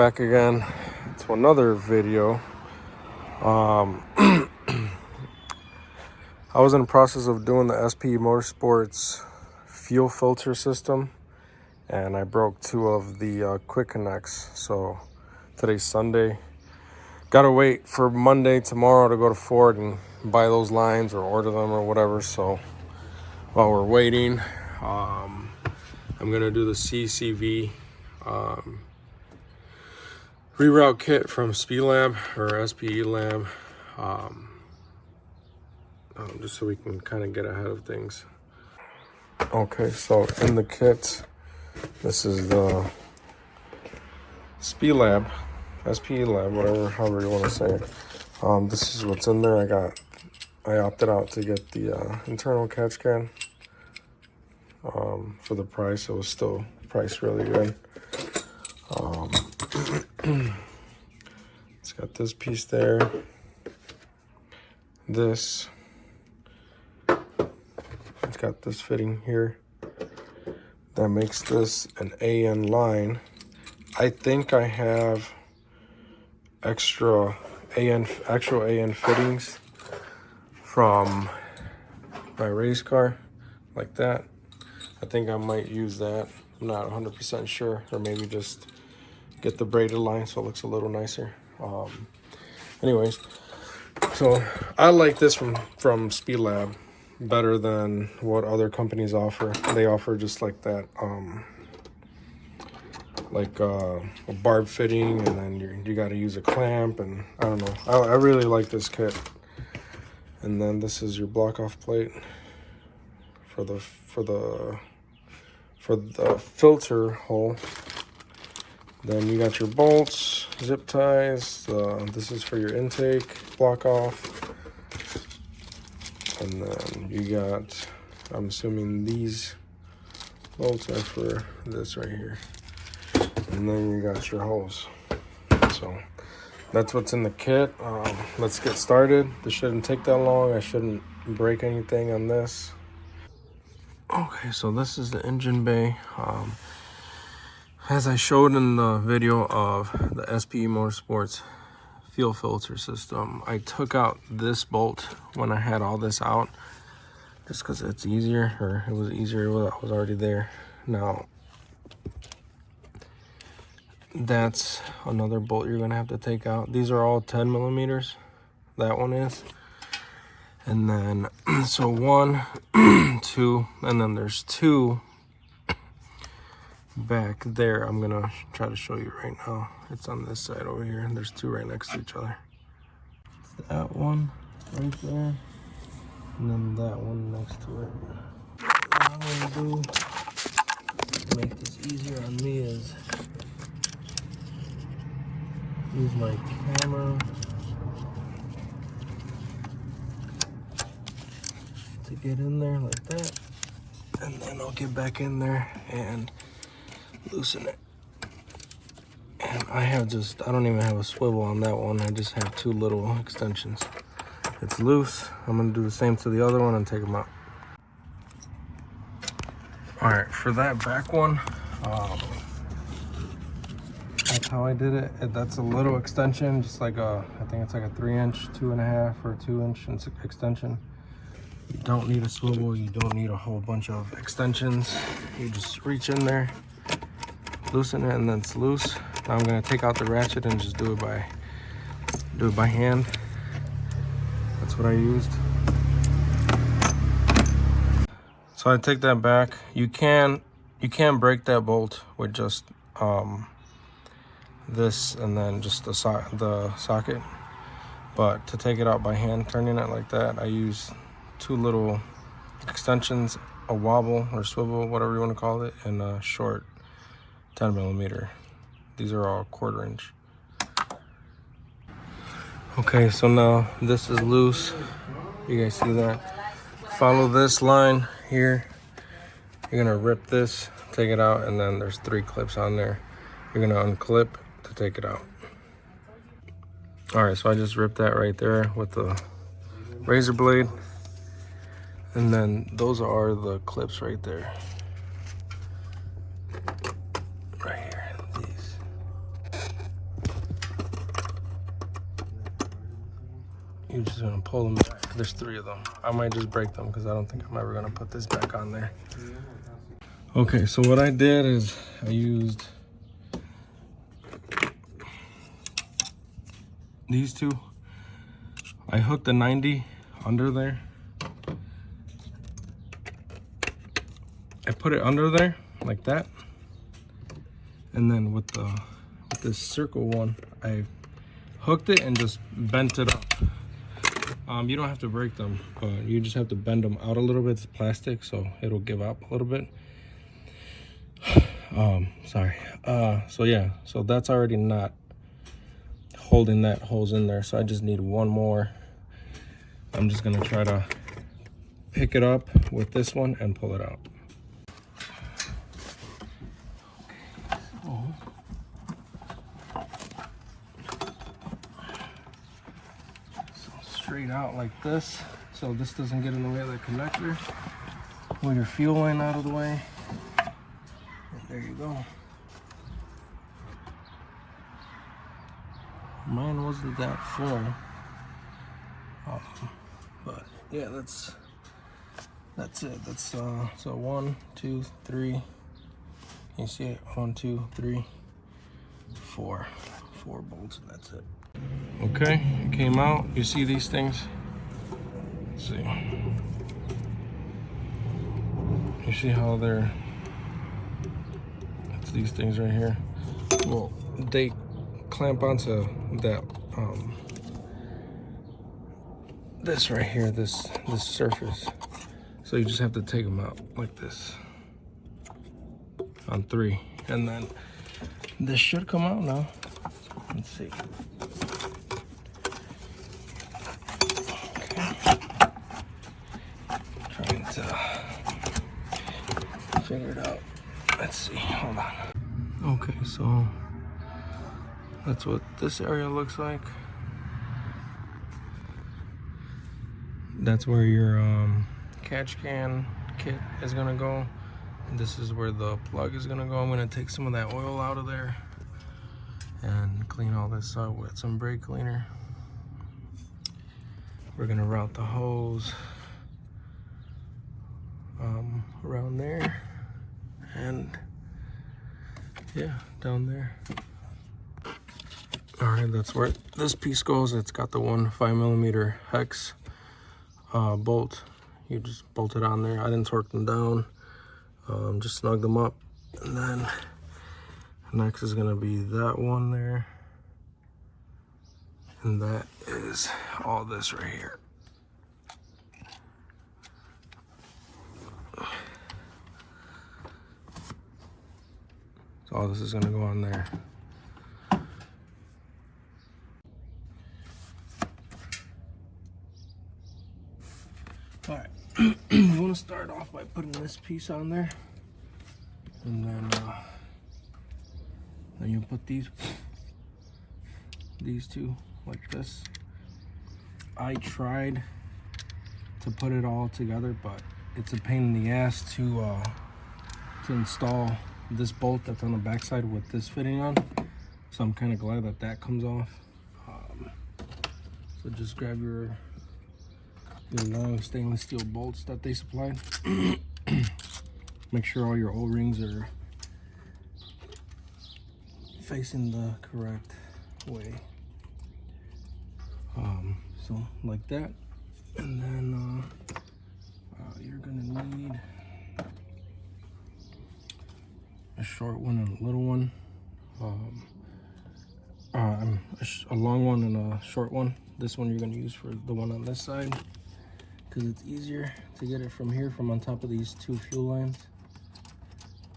back again to another video. I was in the process of doing the SP Motorsports fuel filter system, and I broke two of the quick connects. So today's Sunday. Gotta wait for Monday, tomorrow, to go to Ford and buy those lines or order them or whatever. So while we're waiting, I'm gonna do the CCV reroute kit from spelab or SPE lab, just so we can kind of get ahead of things. Okay, so in the kit, this is the spelab, SPE lab, whatever, however you want to say it. This is what's in there. I opted out to get the internal catch can. For the price, it was still priced really good. It's got this piece there, it's got this fitting here that makes this an AN line. I think I have actual AN fittings from my race car, like that. I think I might use that. I'm not 100% sure, or maybe just get the braided line so it looks a little nicer. Anyways, so I like this from spelab better than what other companies offer. They offer just like that, a barb fitting, and then you got to use a clamp, and I don't know. I really like this kit. And then this is your block off plate for the filter hole. Then you got your bolts, zip ties. This is for your intake block off. And then you got, I'm assuming these bolts are for this right here. And then you got your hose. So that's what's in the kit. Let's get started. This shouldn't take that long. I shouldn't break anything on this. Okay, so this is the engine bay. As I showed in the video of the SPE Motorsports fuel filter system, I took out this bolt when I had all this out, just because it's easier, or it was easier when I was already there. Now, that's another bolt you're gonna have to take out. These are all 10 millimeters. That one is. And then, so 1, 2, and then there's 2 back there. I'm gonna try to show you right now. It's on this side over here, and there's 2 right next to each other. That one right there, and then that one next to it. What I'm gonna do to make this easier on me is use my camera to get in there like that, and then I'll get back in there and loosen it. And I don't even have a swivel on that one. I just have 2 little extensions. It's loose. I'm gonna do the same to the other one and take them out. All right, for that back one, that's how I did it. That's a little extension, just like I think it's like a 3-inch, 2.5 or 2-inch extension. You don't need a swivel. You don't need a whole bunch of extensions. You just reach in there, loosen it, and then it's loose. Now I'm gonna take out the ratchet and just do it by hand. That's what I used. So I take that back. You can break that bolt with just this and then just the socket. But to take it out by hand, turning it like that, I use 2 little extensions, a wobble or swivel, whatever you want to call it, and a short 10 millimeter. These are all 1/4 inch. Okay, so now this is loose. You guys see that? Follow this line here. You're gonna rip this, take it out, and then there's 3 clips on there. You're gonna unclip to take it out. All right, so I just ripped that right there with the razor blade. And then those are the clips right there. Right here, these. you're just gonna pull them back. There's 3 of them. I might just break them because I don't think I'm ever gonna put this back on there. Okay, so what I did is I used these 2. I hooked the 90 under there. I put it under there like that, and then with this circle one, I hooked it and just bent it up. You don't have to break them, but you just have to bend them out a little bit. It's plastic, so it'll give up a little bit. Sorry. So yeah, so that's already not holding that hose in there, so I just need one more. I'm just gonna try to pick it up with this one and pull it out. Straight out like this, so this doesn't get in the way of the connector. Pull your fuel line out of the way, and there you go. Mine wasn't that full, but yeah, that's it. That's so 1, 2, 3. You see it? 1, 2, 3, 4 bolts, and that's it. Okay, it came out. You see these things? Let's see. You see how it's these things right here? Well, they clamp onto that, this right here, this surface. So you just have to take them out like this on 3. And then this should come out now. Let's see. Trying to figure it out. Let's see, hold on. Okay, so that's what this area looks like. That's where your catch can kit is gonna go. This is where the plug is gonna go. I'm gonna take some of that oil out of there and clean all this up with some brake cleaner. We're gonna route the hose around there, and yeah, down there. All right, that's where this piece goes. It's got the 1 5mm hex bolt. You just bolt it on there. I didn't torque them down, just snug them up. And then next is gonna be that one there, and that is all this right here. So all this is gonna go on there. All right, you want to start off by putting this piece on there, and then you put these 2 like this. I tried to put it all together, but it's a pain in the ass to install this bolt that's on the backside with this fitting on. So I'm kind of glad that that comes off. So just grab your long stainless steel bolts that they supplied. Make sure all your O-rings are facing the correct way. So like that, and then you're gonna need a short one and a little one, a long one and a short one. This one you're gonna use for the one on this side, because it's easier to get it from here, from on top of these 2 fuel lines,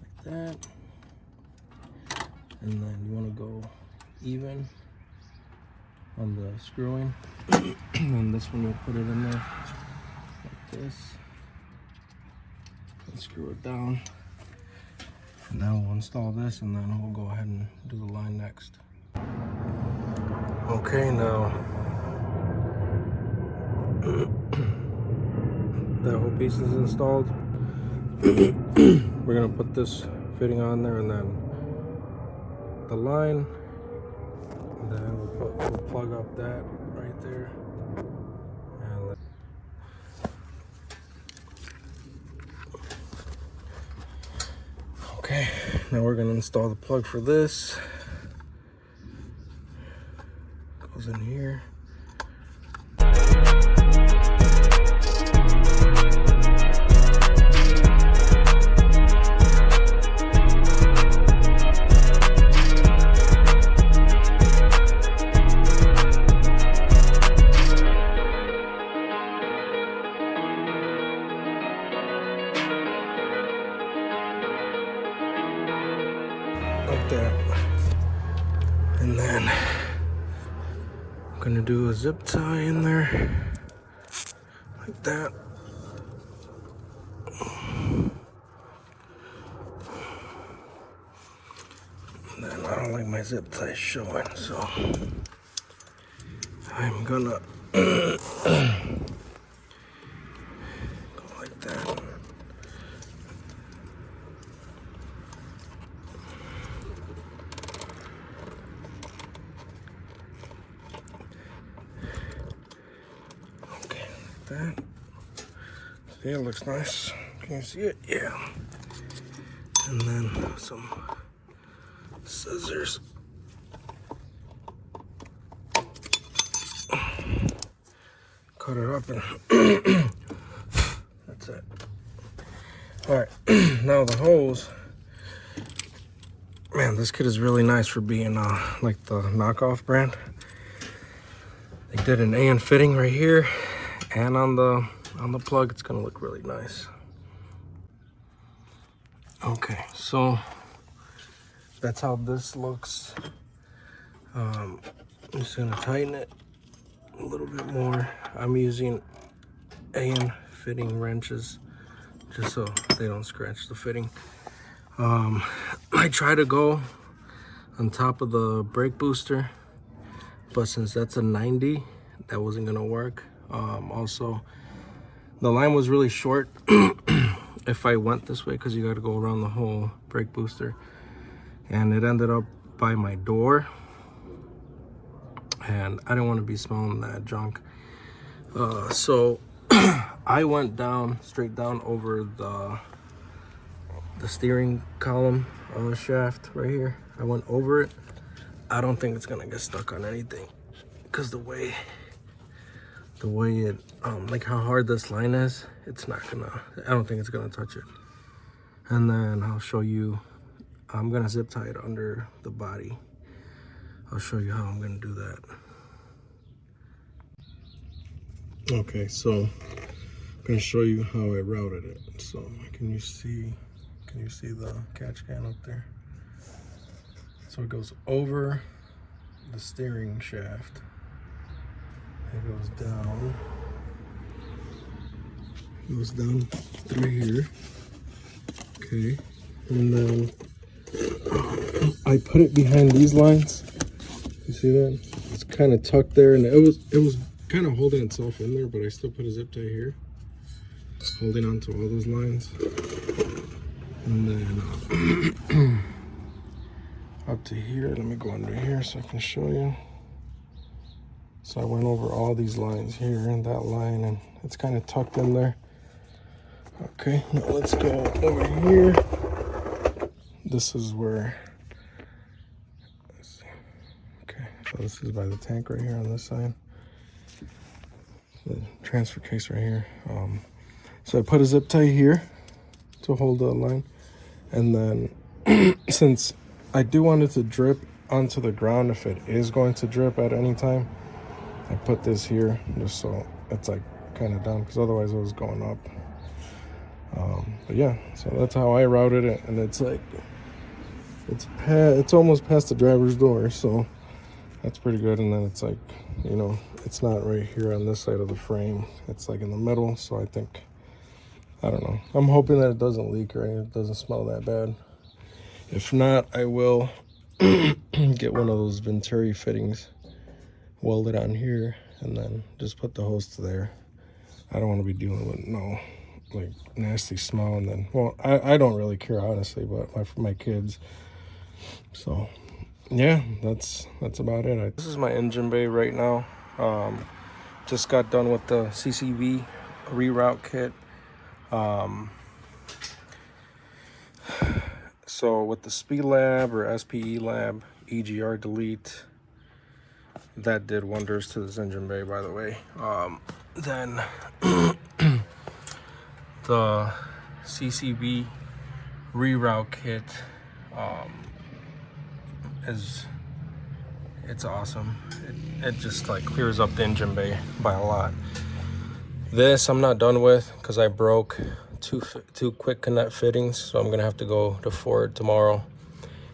like that. And then you want to go even on the screwing. And then this one, you'll put it in there like this and screw it down. And now we'll install this, and then we'll go ahead and do the line next. Okay, now that whole piece is installed. We're gonna put this fitting on there, and then the line, and then we'll plug up that right there. now we're gonna install the plug for this. Goes in here. Like that. And then I'm gonna do a zip tie in there like that. And then I don't like my zip tie showing, so I'm gonna go like that. That. See, it looks nice. Can you see it? Yeah. And then some scissors. Cut it up and that's it. All right, now the hose. Man, this kit is really nice for being like the knockoff brand. They did an AN fitting right here. And on the plug, it's gonna look really nice. Okay, so that's how this looks. I'm just gonna tighten it a little bit more. I'm using AN fitting wrenches just so they don't scratch the fitting. I try to go on top of the brake booster, but since that's a 90, that wasn't gonna work. Also, the line was really short if I went this way, because you got to go around the whole brake booster, and it ended up by my door, and I didn't want to be smelling that junk. So I went down, straight down over the steering column shaft right here. I went over it. I don't think it's gonna get stuck on anything, because the way it like how hard this line is, it's not gonna, I don't think it's gonna touch it. And then I'll show you, I'm gonna zip tie it under the body. I'll show you how I'm gonna do that. Okay, so I'm gonna show you how I routed it. So can you see the catch can up there? So it goes over the steering shaft. It goes down through here. Okay, and then I put it behind these lines. You see that? It's kind of tucked there, and it was kind of holding itself in there, but I still put a zip tie here, holding on to all those lines. And then up to here, let me go under here so I can show you. So I went over all these lines here and that line, and it's kind of tucked in there. Okay, now let's go over here. This is where, let's see. Okay, so this is by the tank right here on this side. The transfer case right here. So I put a zip tie here to hold the line. And then since I do want it to drip onto the ground if it is going to drip at any time, I put this here just so it's like kind of down, because otherwise it was going up. But yeah, so that's how I routed it, and it's like it's almost past the driver's door, so that's pretty good. And then it's like, you know, it's not right here on this side of the frame, it's like in the middle. So I think, I don't know, I'm hoping that it doesn't leak or it doesn't smell that bad. If not, I will get one of those Venturi fittings, weld it on here, and then just put the hose to there. I don't want to be dealing with no like nasty smell. And then, well, I don't really care honestly, but for my kids. So yeah, that's about it. This is my engine bay right now. Just got done with the CCV reroute kit. So with the spelab or spelab EGR delete, that did wonders to this engine bay, by the way. Then the CCV reroute kit it's awesome. It just like clears up the engine bay by a lot. This I'm not done with because I broke two quick connect fittings, so I'm gonna have to go to Ford tomorrow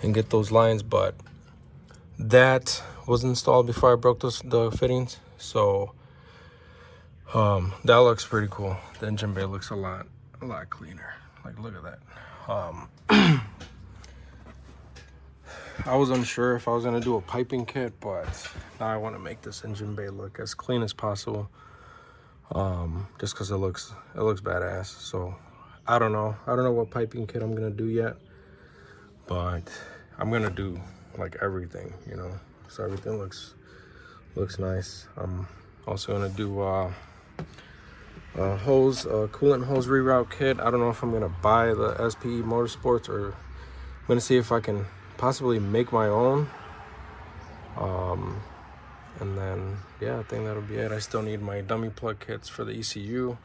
and get those lines. But that was installed before I broke the fittings, so that looks pretty cool. The engine bay looks a lot cleaner. Like, look at that. I was unsure if I was gonna do a piping kit, but now I want to make this engine bay look as clean as possible. Just because it looks badass. So I don't know what piping kit I'm gonna do yet, but I'm gonna do like everything, you know, so everything looks nice. I'm also gonna do coolant hose reroute kit. I don't know if I'm gonna buy the SPE Motorsports, or I'm gonna see if I can possibly make my own. And then, yeah, I think that'll be it. I still need my dummy plug kits for the ECU.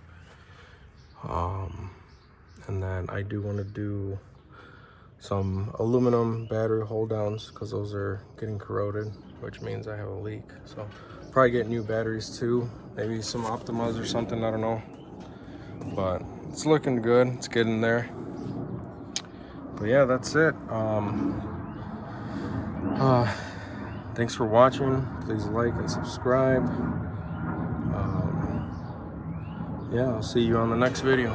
And then I do want to do some aluminum battery hold downs because those are getting corroded, which means I have a leak. So probably get new batteries too, maybe some Optimas or something, I don't know. But it's looking good, it's getting there. But yeah, that's it. Thanks for watching. Please like and subscribe. Yeah, I'll see you on the next video.